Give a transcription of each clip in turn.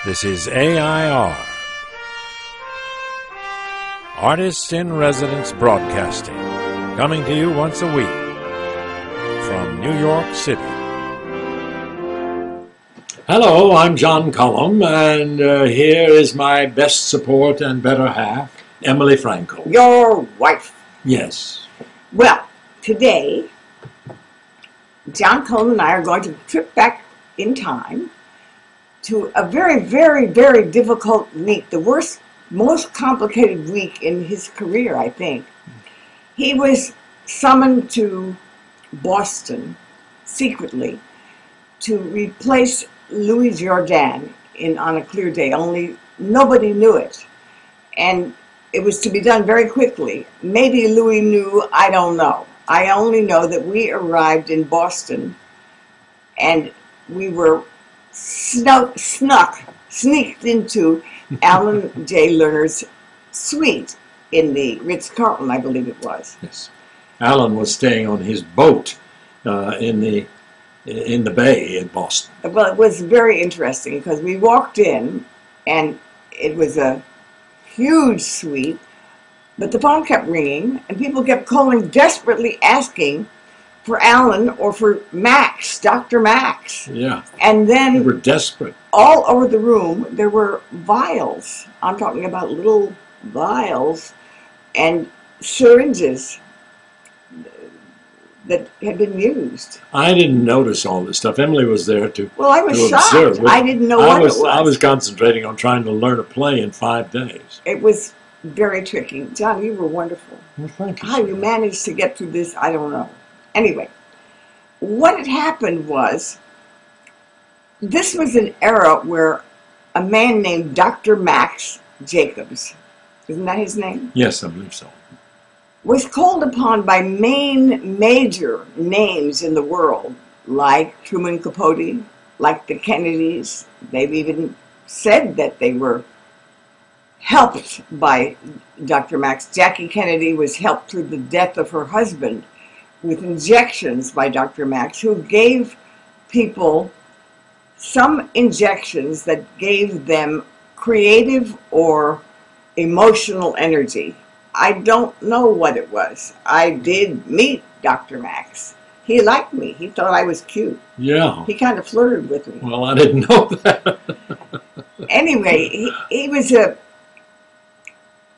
This is AI.R. Artists in Residence Broadcasting, coming to you once a week from New York City. Hello, I'm John Cullum, and here is my best support and better half, Emily Frankel. Your wife. Yes. Well, today, John Cullum and I are going to trip back in time to a very, very, very difficult week, the worst, most complicated week in his career, I think. He was summoned to Boston secretly to replace Louis Jourdan on a clear day, only nobody knew it. And it was to be done very quickly. Maybe Louis knew, I don't know. I only know that we arrived in Boston and we were sneaked into Alan J. Lerner's suite in the Ritz-Carlton, I believe it was. Yes. Alan was staying on his boat in the bay in Boston. Well, it was very interesting because we walked in and it was a huge suite, but the phone kept ringing and people kept calling, desperately asking for Alan or for Max, Dr. Max. Yeah. And then we were desperate. All over the room there were vials. I'm talking about little vials and syringes that had been used. I didn't notice all this stuff. Emily was there to Well, I was shocked. observe. I didn't know what it was. I was concentrating on trying to learn a play in 5 days. It was very tricky. John, you were wonderful. Well, thank you. How you managed to get through this, I don't know. Anyway, what had happened was, this was an era where a man named Dr. Max Jacobs, isn't that his name? Yes, I believe so. Was called upon by major names in the world, like Truman Capote, like the Kennedys. They've even said that they were helped by Dr. Max. Jackie Kennedy was helped through the death of her husband with injections by Dr. Max, who gave people some injections that gave them creative or emotional energy. I don't know what it was. I did meet Dr. Max. He liked me. He thought I was cute. Yeah. He kind of flirted with me. Well, I didn't know that. Anyway, he was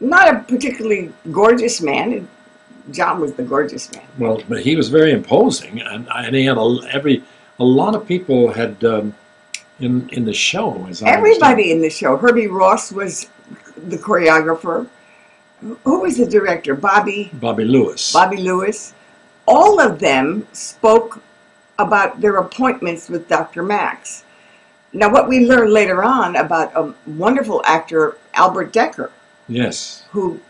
not a particularly gorgeous man. John was the gorgeous man. Well, but he was very imposing, and he had a lot of people had in the show. As I Everybody in the show. Herbie Ross was the choreographer. Who was the director? Bobby Lewis. Bobby Lewis. All of them spoke about their appointments with Dr. Max. Now, what we learned later on about a wonderful actor, Albert Decker. Yes. Who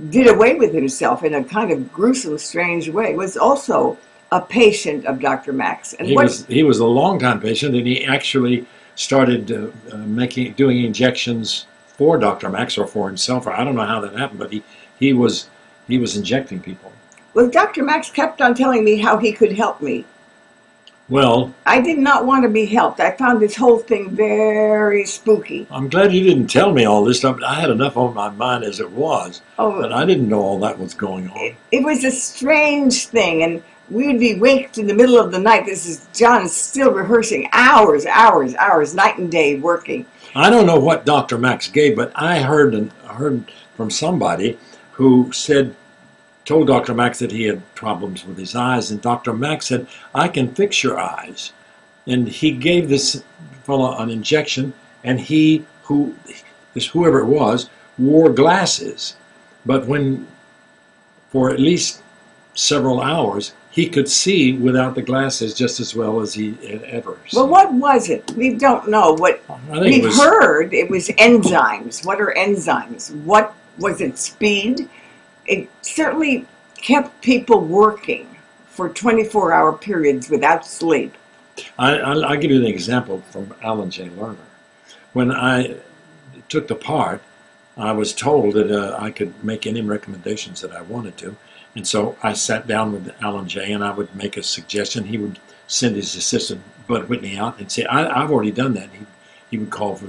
did away with himself in a kind of gruesome, strange way, was also a patient of Dr. Max. And he was a long-time patient, and he actually started doing injections for Dr. Max or for himself, or I don't know how that happened, but he was injecting people. Well, Dr. Max kept on telling me how he could help me. Well, I did not want to be helped. I found this whole thing very spooky. I'm glad you didn't tell me all this stuff. I had enough on my mind as it was, but I didn't know all that was going on. It was a strange thing, and we would be waked in the middle of the night. This is John still rehearsing hours, night and day working. I don't know what Dr. Max gave, but I heard from somebody who told Dr. Max that he had problems with his eyes, and Dr. Max said, "I can fix your eyes." And he gave this fellow an injection, and whoever it was, wore glasses. But for at least several hours, he could see without the glasses just as well as he had ever seen. Well, what was it? We don't know. We've heard it was enzymes. What are enzymes? What was it? Speed? It certainly kept people working for 24-hour periods without sleep. I'll give you an example from Alan J. Lerner. When I took the part, I was told that I could make any recommendations that I wanted to. And so I sat down with Alan J. and I would make a suggestion. He would send his assistant, Bud Whitney, out and say, I've already done that. he would call for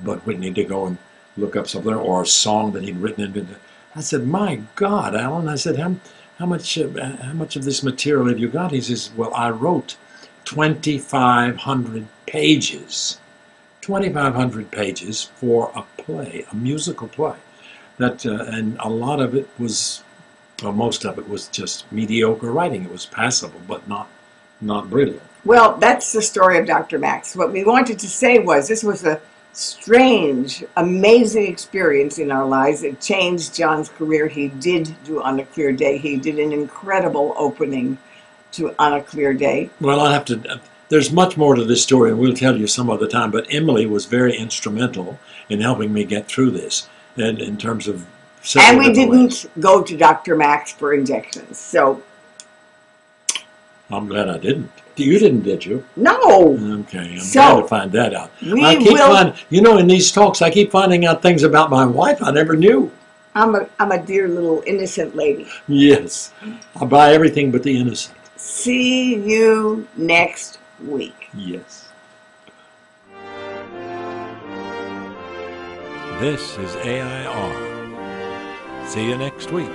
Bud Whitney to go and look up something or a song that he'd written. I said, "My God, Alan," I said, how much of this material have you got?" He says, "Well, I wrote 2,500 pages. 2,500 pages for a play, a musical play. And a lot of it was, well, most of it was just mediocre writing. It was passable, but not brilliant." Well, that's the story of Dr. Max. What we wanted to say was this was a strange, amazing experience in our lives. It changed John's career. He did do On a Clear Day. He did an incredible opening to On a Clear Day. Well, I'll have to. There's much more to this story, and we'll tell you some other time. But Emily was very instrumental in helping me get through this, and in terms of. And we didn't go to Dr. Max for injections, so. I'm glad I didn't. You didn't, did you? No. Okay, I'm glad to find that out. In these talks, I keep finding out things about my wife I never knew. I'm a dear little innocent lady. Yes, I buy everything but the innocent. See you next week. Yes. This is AI.R. See you next week.